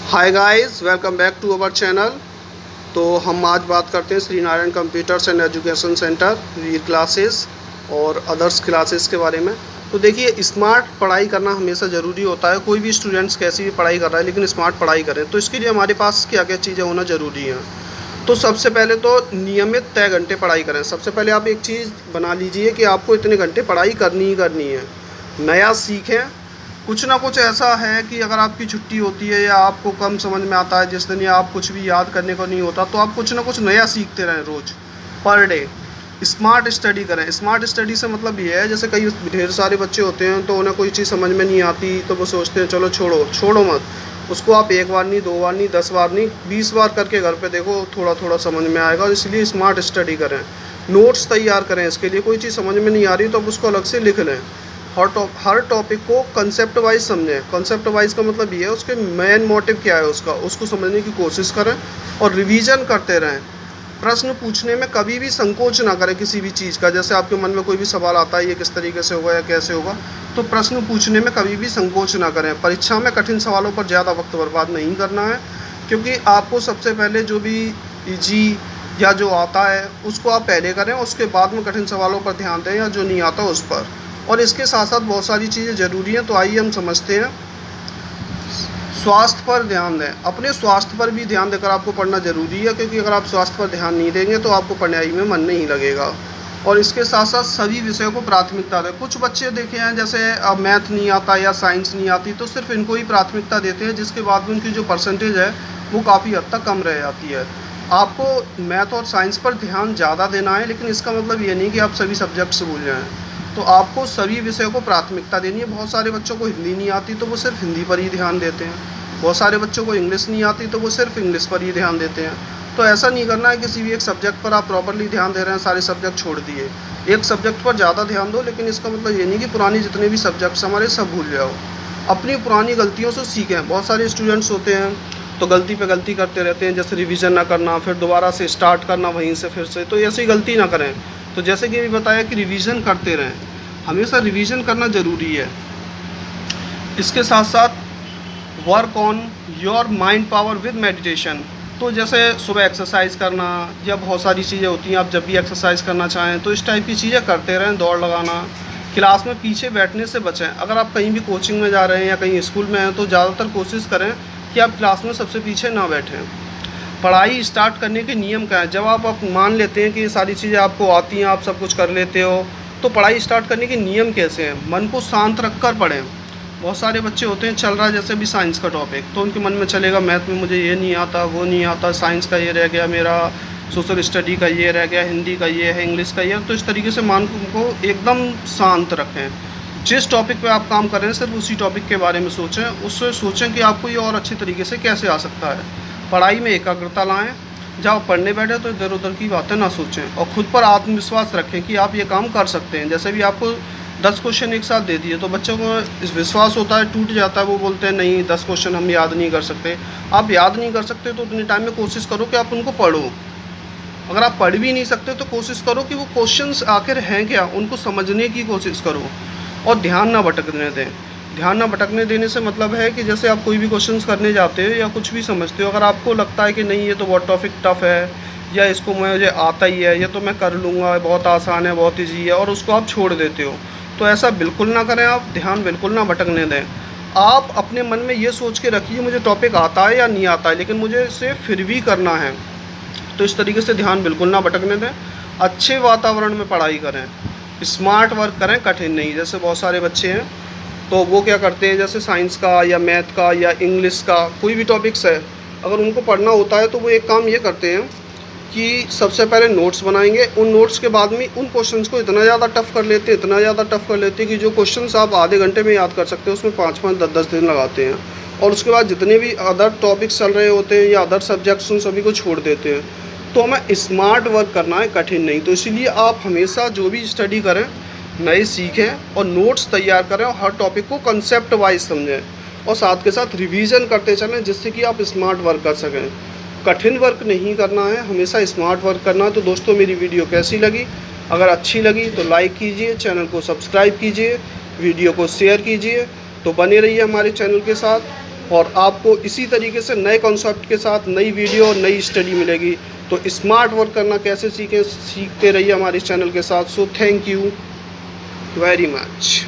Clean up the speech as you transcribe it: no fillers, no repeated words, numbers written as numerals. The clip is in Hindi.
Hi guys, welcome back to our channel. तो हम आज बात करते हैं Shri Narayan computers and education centre Veer classes और अदर्स क्लासेस के बारे में। तो देखिए, स्मार्ट पढ़ाई करना हमेशा ज़रूरी होता है। कोई भी स्टूडेंट्स कैसी भी पढ़ाई कर रहा है, लेकिन स्मार्ट पढ़ाई करें तो इसके लिए हमारे पास क्या क्या चीज़ें होना ज़रूरी हैं। तो सबसे पहले तो नियमित तय घंटे पढ़ाई करें। सबसे पहले आप एक चीज़ बना लीजिए कि आपको इतने घंटे पढ़ाई करनी ही करनी है। नया सीखें। कुछ ना कुछ ऐसा है कि अगर आपकी छुट्टी होती है या आपको कम समझ में आता है जिस दिन, या आप कुछ भी याद करने को नहीं होता, तो आप कुछ ना कुछ नया सीखते रहें रोज़, पर डे। स्मार्ट स्टडी करें। स्मार्ट स्टडी से मतलब ये है, जैसे कई ढेर सारे बच्चे होते हैं तो उन्हें कोई चीज़ समझ में नहीं आती तो वो सोचते हैं चलो छोड़ो छोड़ो मत। उसको आप एक बार नहीं, दो बार नहीं, 10 बार नहीं, 20 बार करके घर पे देखो, थोड़ा थोड़ा समझ में आएगा। और इसलिए स्मार्ट स्टडी करें। नोट्स तैयार करें। इसके लिए कोई चीज़ समझ में नहीं आ रही तो आप उसको अलग से लिख लें। हर टॉपिक को कंसेप्ट वाइज समझें। कंसेप्ट वाइज का मतलब ये है, उसके मेन मोटिव क्या है उसको समझने की कोशिश करें और रिवीजन करते रहें। प्रश्न पूछने में कभी भी संकोच ना करें किसी भी चीज़ का। जैसे आपके मन में कोई भी सवाल आता है, ये किस तरीके से होगा या कैसे होगा, तो प्रश्न पूछने में कभी भी संकोच ना करें। परीक्षा में कठिन सवालों पर ज़्यादा वक्त बर्बाद नहीं करना है, क्योंकि आपको सबसे पहले जो भी इजी या जो आता है उसको आप पहले करें, उसके बाद में कठिन सवालों पर ध्यान दें या जो नहीं आता उस पर। और इसके साथ साथ बहुत सारी चीज़ें ज़रूरी हैं, तो आइए हम समझते हैं। स्वास्थ्य पर ध्यान दें। अपने स्वास्थ्य पर भी ध्यान देकर आपको पढ़ना ज़रूरी है, क्योंकि अगर आप स्वास्थ्य पर ध्यान नहीं देंगे तो आपको पढ़ाई में मन नहीं लगेगा। और इसके साथ साथ सभी विषयों को प्राथमिकता दें। कुछ बच्चे देखे हैं, जैसे अब मैथ नहीं आता या साइंस नहीं आती तो सिर्फ इनको ही प्राथमिकता देते हैं, जिसके बाद में उनकी जो परसेंटेज है वो काफ़ी हद तक कम रह जाती है। आपको मैथ और साइंस पर ध्यान ज़्यादा देना है, लेकिन इसका मतलब ये नहीं कि आप सभी सब्जेक्ट्स भूल जाएँ। तो आपको सभी विषयों को प्राथमिकता देनी है। बहुत सारे बच्चों को हिंदी नहीं आती तो वो सिर्फ हिंदी पर ही ध्यान देते हैं। बहुत सारे बच्चों को इंग्लिश नहीं आती तो वो सिर्फ इंग्लिश पर ही ध्यान देते हैं। तो ऐसा नहीं करना है किसी भी एक सब्जेक्ट पर आप प्रॉपरली ध्यान दे रहे हैं, सारे सब्जेक्ट छोड़ दिए। एक सब्जेक्ट पर ज़्यादा ध्यान दो, लेकिन इसका मतलब ये नहीं कि पुरानी जितने भी सब्जेक्ट्स हमारे सब भूल जाओ। अपनी पुरानी गलतियों से सीखें। बहुत सारे स्टूडेंट्स होते हैं तो गलती पे गलती करते रहते हैं, जैसे रिवीजन ना करना, फिर दोबारा से स्टार्ट करना वहीं से फिर से। तो ऐसी गलती ना करें। तो जैसे कि अभी बताया कि रिवीजन करते रहें। हमेशा रिवीजन करना ज़रूरी है। इसके साथ साथ work on your mind power with meditation. तो जैसे सुबह एक्सरसाइज करना या बहुत सारी चीज़ें होती हैं, आप जब भी एक्सरसाइज करना चाहें तो इस टाइप की चीज़ें करते रहें। दौड़ लगाना। क्लास में पीछे बैठने से बचें। अगर आप कहीं भी कोचिंग में जा रहे हैं या कहीं स्कूल में हैं तो ज़्यादातर कोशिश करें कि आप क्लास में सबसे पीछे ना बैठें। पढ़ाई स्टार्ट करने के नियम क्या है। जब आप मान लेते हैं कि ये सारी चीज़ें आपको आती हैं, आप सब कुछ कर लेते हो, तो पढ़ाई स्टार्ट करने के नियम कैसे हैं। मन को शांत रख कर पढ़ें। बहुत सारे बच्चे होते हैं, चल रहा है जैसे भी साइंस का टॉपिक, तो उनके मन में चलेगा मैथ में मुझे ये नहीं आता, वो नहीं आता, साइंस का ये रह गया मेरा, सोशल स्टडी का ये रह गया, हिंदी का ये है, इंग्लिश का ये है। तो इस तरीके से मन को एकदम शांत रखें। जिस टॉपिक पे आप काम कर रहे हैं सिर्फ उसी टॉपिक के बारे में सोचें। उससे सोचें कि आपको ये और अच्छी तरीके से कैसे आ सकता है। पढ़ाई में एकाग्रता लाएँ। जब आप पढ़ने बैठे तो इधर उधर की बातें ना सोचें, और खुद पर आत्मविश्वास रखें कि आप ये काम कर सकते हैं। जैसे भी आपको 10 क्वेश्चन एक साथ दे दिए तो बच्चों को इस विश्वास होता है, टूट जाता है। वो बोलते हैं नहीं, 10 क्वेश्चन हम याद नहीं कर सकते। आप याद नहीं कर सकते तो उतने टाइम में कोशिश करो कि आप उनको पढ़ो। अगर आप पढ़ भी नहीं सकते तो कोशिश करो कि वो क्वेश्चंस आखिर हैं क्या, उनको समझने की कोशिश करो। और ध्यान ना भटकने दें। ध्यान ना भटकने देने से मतलब है कि जैसे आप कोई भी क्वेश्चंस करने जाते हो या कुछ भी समझते हो, अगर आपको लगता है कि नहीं ये तो बहुत टॉपिक टफ है, या इसको मुझे आता ही है, ये तो मैं कर लूँगा, बहुत आसान है, बहुत ईजी है, और उसको आप छोड़ देते हो, तो ऐसा बिल्कुल ना करें। आप ध्यान बिल्कुल ना भटकने दें। आप अपने मन में ये सोच के रखिए मुझे टॉपिक आता है या नहीं आता है, लेकिन मुझे इसे फिर भी करना है। तो इस तरीके से ध्यान बिल्कुल ना भटकने दें। अच्छे वातावरण में पढ़ाई करें। स्मार्ट वर्क करें, कठिन नहीं। जैसे बहुत सारे बच्चे हैं तो वो क्या करते हैं, जैसे साइंस का या मैथ का या इंग्लिश का कोई भी टॉपिक्स है, अगर उनको पढ़ना होता है तो वो एक काम ये करते हैं कि सबसे पहले नोट्स बनाएंगे। उन नोट्स के बाद में उन क्वेश्चंस को इतना ज़्यादा टफ कर लेते हैं, इतना ज़्यादा टफ कर लेते हैं कि जो क्वेश्चंस आप आधे घंटे में याद कर सकते हैं उसमें 5-5, 10-10 दिन लगाते हैं। और उसके बाद जितने भी अदर टॉपिक्स चल रहे होते हैं या अदर सब्जेक्ट्स, उन सभी को छोड़ देते हैं। तो हमें स्मार्ट वर्क करना है, कठिन नहीं। तो इसीलिए आप हमेशा जो भी स्टडी करें नए सीखें और नोट्स तैयार करें, और हर टॉपिक को कंसेप्ट वाइज समझें, और साथ के साथ रिवीजन करते चलें, जिससे कि आप स्मार्ट वर्क कर सकें। कठिन वर्क नहीं करना है, हमेशा स्मार्ट वर्क करना है। तो दोस्तों, मेरी वीडियो कैसी लगी? अगर अच्छी लगी तो लाइक कीजिए, चैनल को सब्सक्राइब कीजिए, वीडियो को शेयर कीजिए। तो बने रहिए हमारे चैनल के साथ। और आपको इसी तरीके से नए कॉन्सेप्ट के साथ नई वीडियो और नई स्टडी मिलेगी। तो स्मार्ट वर्क करना कैसे सीखते रहिए हमारे इस चैनल के साथ। So thank you very much.